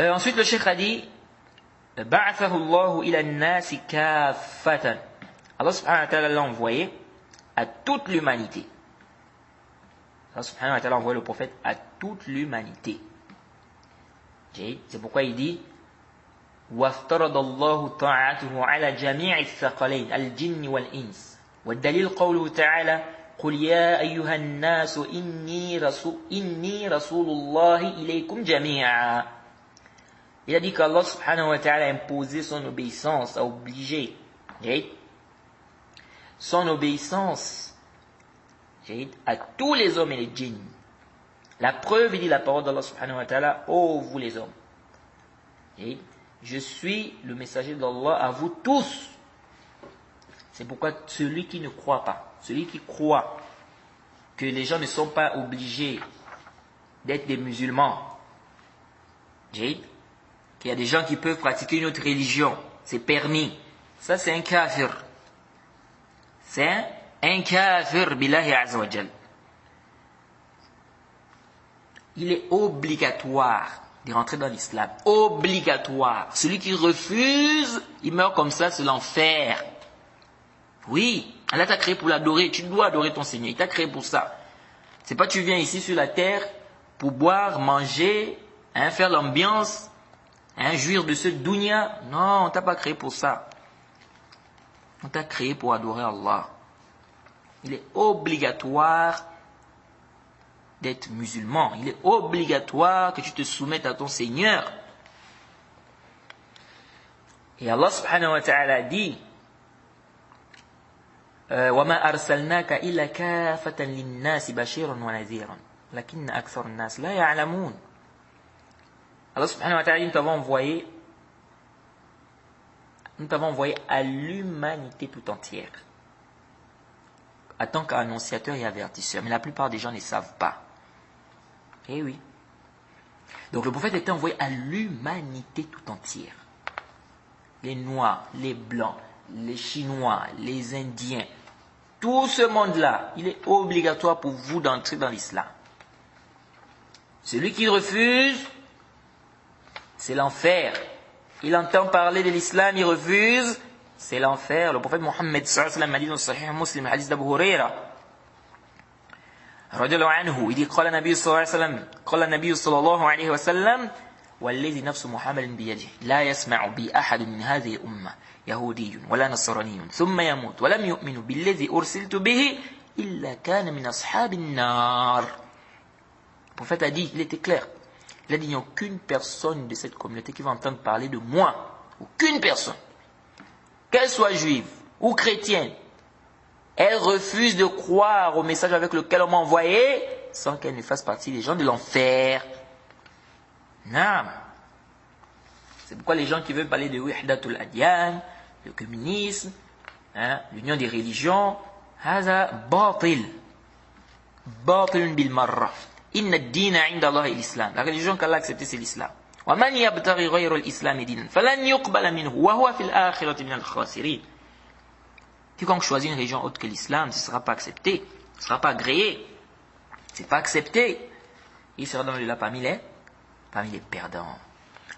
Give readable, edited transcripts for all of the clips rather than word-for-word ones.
Ensuite, le cheikh a dit Ba'athahu Allahu ila an-nasi kaffatan. Allah subhanahu wa ta'ala l'a envoyé à toute l'humanité. Allah subhanahu wa ta'ala a envoyé le prophète à toute l'humanité. C'est pourquoi il dit وَافْتَرَضَ اللَّهُ طَاعَتُهُ عَلَى جَمِيعِ الثَّقَلَيْنِ الْجِنِّ وَالْإِنسِ والدليل قوله تعالى قُلْ يَا أَيُّهَا النَّاسُ إِنِّي رَسُولُ اللَّهِ إِلَيْكُمْ جَمِيعًا. Il a dit qu'Allah subhanahu wa ta'ala a imposé son obéissance, a obligé son obéissance à tous les hommes et les djinns. La preuve, il dit la parole d'Allah subhanahu wa ta'ala, ô vous les hommes. Je suis le messager d'Allah à vous tous. C'est pourquoi celui qui ne croit pas, celui qui croit que les gens ne sont pas obligés d'être des musulmans, qu'il y a des gens qui peuvent pratiquer une autre religion, c'est permis. Ça, c'est un kafir. C'est un kafir, billahi azza wa jal. Il est obligatoire de rentrer dans l'islam. Obligatoire. Celui qui refuse, il meurt comme ça, c'est l'enfer. Oui, Allah t'a créé pour l'adorer. Tu dois adorer ton Seigneur. Il t'a créé pour ça. C'est pas tu viens ici sur la terre pour boire, manger, faire l'ambiance, jouir de ce dunya. Non, on t'a pas créé pour ça. On t'a créé pour adorer Allah. Il est obligatoire d'être musulman. Il est obligatoire que tu te soumettes à ton Seigneur. Et Allah subhanahu wa ta'ala dit وَمَا أَرْسَلْنَاكَ إِلَّا كَافَةً لِلنَّاسِ بَشِيرًا وَنَذِيرًا لَكِنَّ أَكْثَرَ النَّاسِ لَا يَعْلَمُونَ. Allah subhanahu wa ta'ala dit, nous t'avons envoyé à l'humanité tout entière en tant qu'annonciateur et avertisseur. Mais la plupart des gens ne savent pas. Eh oui. Donc le prophète était envoyé à l'humanité tout entière. Les Noirs, les Blancs, les Chinois, les Indiens, tout ce monde-là, il est obligatoire pour vous d'entrer dans l'islam. Celui qui refuse, c'est l'enfer. Il entend parler de l'islam, il refuse, c'est l'enfer. Le prophète Mohammed sallallahu alayhi wa sallam a dit dans le Sahih Muslim, le hadith d'Abu Huraira, radiallahu anhu, il dit قال النبي صلى الله عليه وسلم والذي نفس محمد بيده لا يسمع بي أحد من هذه الأمة يهودي ولا نصراني ثم يموت ولم يؤمن بالذي أرسلت به إلا كان من أصحاب النار. Le prophète a dit, il était clair, il a dit, il n'y a aucune personne de cette communauté qui va entendre parler de moi. Aucune personne. Qu'elle soit juive ou chrétienne, elle refuse de croire au message avec lequel on m'a envoyé sans qu'elle ne fasse partie des gens de l'enfer. Non. C'est pourquoi les gens qui veulent parler de Wihdatul Adyan, le communisme, l'union des religions, هذا باطل باطل بالمرة. إن الدين عند الله الإسلام. La religion qu'Allah a acceptée, c'est l'islam. ومن يبتغي غير الإسلام دينا فلن يقبل منه وهو في الآخرة من الخاسرين. Quiconque choisit une religion autre que l'islam, ce ne sera pas accepté, ce ne sera pas agréé, ce n'est pas accepté. Il sera dans le là parmi les perdants.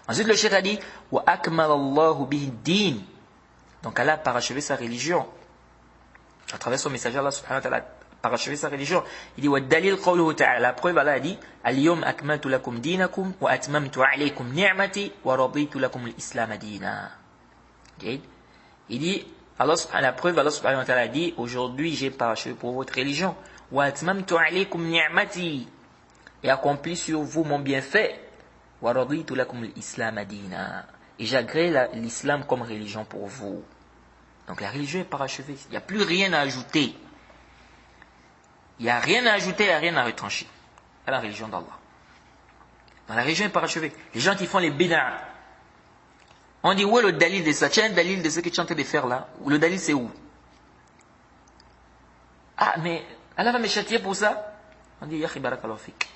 Ensuite, le cheikh a dit وَأَكْمَلَ اللَّهُ بِهِ الدِّينِ. Donc Allah a parachevé sa religion. À travers son messager, Allah subhanahu wa ta'ala a parachevé sa religion. Il dit وَالدَّلِيلُ قَوْلُهُ تَعَالَى. La preuve, Allah a dit الْيَوْمَ أَكْمَلْتُ لَكُمْ دِينَكُمْ وَأَتْمَمْتُ عَلَيْكُمْ نِعْمَتِي وَرَضِيتُ لَكُمُ الْإِسْلَامَ دِينًا. Il dit, la preuve, Allah subhanahu wa ta'ala a dit, aujourd'hui j'ai parachevé pour votre religion. وَأَتْمَمْتُ عَلَيْكُمْ نِعْمَتِي. Et accompli sur vous mon bienfait. وَرَضِيتُ لَكُمُ الْإِسْلَامَ دِينًا. Et j'agrée l'islam comme religion pour vous. Donc la religion est parachevée. Il n'y a plus rien à ajouter. Il n'y a rien à ajouter, il n'y a rien à retrancher à la religion d'Allah. Dans la religion est parachevée. Les gens qui font les bid'a, on dit où est le dalil de ça? Tiens, le dalil de ce que tu es en train de faire là. Le dalil c'est où? Ah, mais Allah va me châtier pour ça? On dit, Yakhi barakallahu fik.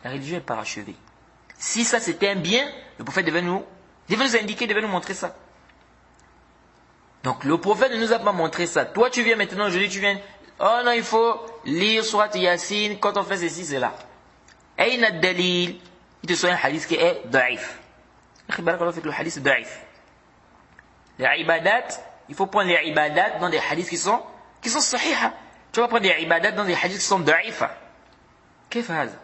La religion est parachevée. Si ça c'était un bien, le prophète devait nous indiquer, devait nous montrer ça. Donc le prophète ne nous a pas montré ça. Toi tu viens maintenant, aujourd'hui tu viens, oh non, il faut lire Surat Yasin quand on fait ceci, cela. Aïna dalil, il te soit un hadith qui est daif. Le hadith est daif. Les ibadat, il faut prendre les ibadat dans des hadiths qui sont sahiha. Tu vas prendre des ibadat dans des hadiths qui sont da'ifa. كيف هذا؟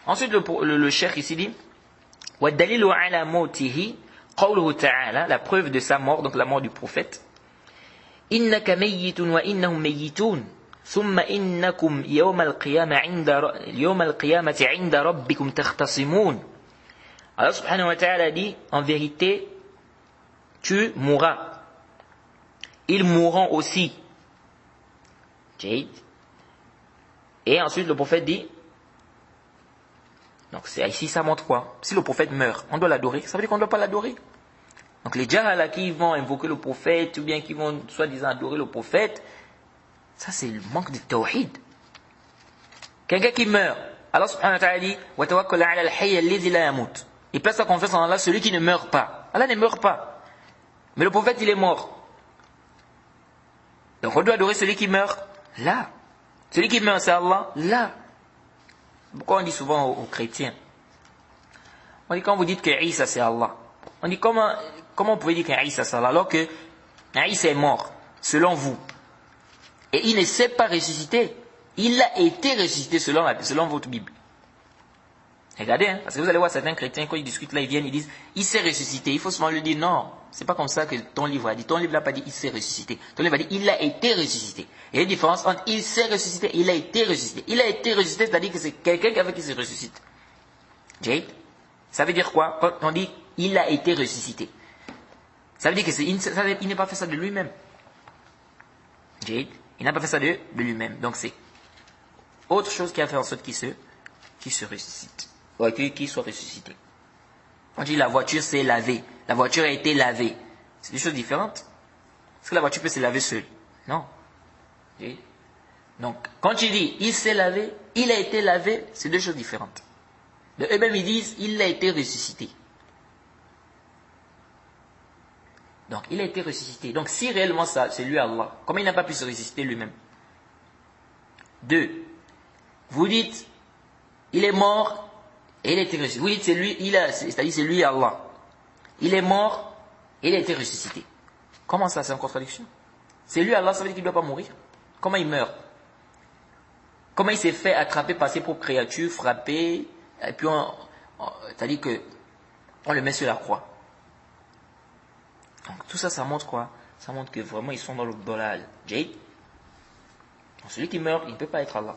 Ensuite, le cheikh ici dit وَالدَّلِيلُ عَلَى مَوْتِهِ قَوْلُهُ تَعَالَى, la preuve de sa mort, donc la mort du prophète. إِنَّكَ مَيِّتٌ وَإِنَّهُمْ مَيِّتُونَ ثُمَّ إِنَّكُمْ يَوْمَ الْقِيَامَةِ عِنْدَ رَبِّكُمْ تَخْتَصِمُونَ. Allah subhanahu wa ta'ala dit, en vérité, tu mourras. Ils mourront aussi. Et ensuite, le prophète dit, donc ici ça montre quoi? Si le prophète meurt, on doit l'adorer. Ça veut dire qu'on ne doit pas l'adorer. Donc les jahala qui vont invoquer le prophète, ou bien qui vont soi-disant adorer le prophète, ça c'est le manque de tawhid. Quelqu'un qui meurt, Allah subhanahu wa ta'ala dit wa tawakkal 'ala al-hayy alladhi la yamut. Il place sa confiance en Allah, celui qui ne meurt pas. Allah ne meurt pas. Mais le prophète il est mort. Donc on doit adorer celui qui meurt là. Celui qui meurt c'est Allah là. Pourquoi on dit souvent aux chrétiens? On dit quand vous dites que Isa c'est Allah. On dit comment vous pouvez dire que Isa c'est Allah alors que Isa est mort, selon vous. Et il ne s'est pas ressuscité. Il a été ressuscité selon votre Bible. Regardez, parce que vous allez voir certains chrétiens, quand ils discutent là, ils viennent, ils disent, il s'est ressuscité. Il faut souvent lui dire, non, c'est pas comme ça que ton livre a dit. Ton livre n'a pas dit, il s'est ressuscité. Ton livre a dit, il a été ressuscité. Il y a une différence entre il s'est ressuscité et il a été ressuscité. Il a été ressuscité, c'est-à-dire que c'est quelqu'un avec qui se ressuscite. Jade, ça veut dire quoi? Quand on dit, il a été ressuscité. Ça veut dire qu'il n'a pas fait ça de lui-même. Jade, il n'a pas fait ça de lui-même. Donc c'est autre chose qui a fait en sorte qu'il se ressuscite. Ou qu'il soit ressuscité. On dit la voiture s'est lavée. La voiture a été lavée. C'est des choses différentes. Est-ce que la voiture peut se laver seule? Non. Donc, quand tu dis il s'est lavé, il a été lavé, c'est deux choses différentes. De eux-mêmes, ils disent il a été ressuscité. Donc, il a été ressuscité. Donc, si réellement ça, c'est lui Allah, comment il n'a pas pu se ressusciter lui-même? 2. Vous dites il est mort et il a été ressuscité. Vous dites c'est lui, c'est-à-dire c'est lui Allah. Il est mort et il a été ressuscité. Comment ça, c'est en contradiction? C'est lui Allah, ça veut dire qu'il ne doit pas mourir. Comment il meurt? Comment il s'est fait attraper par ses propres créatures, frapper, et puis c'est-à-dire que on le met sur la croix. Donc tout ça, ça montre quoi? Ça montre que vraiment ils sont dans le dolal. Jade. Celui qui meurt, il ne peut pas être Allah.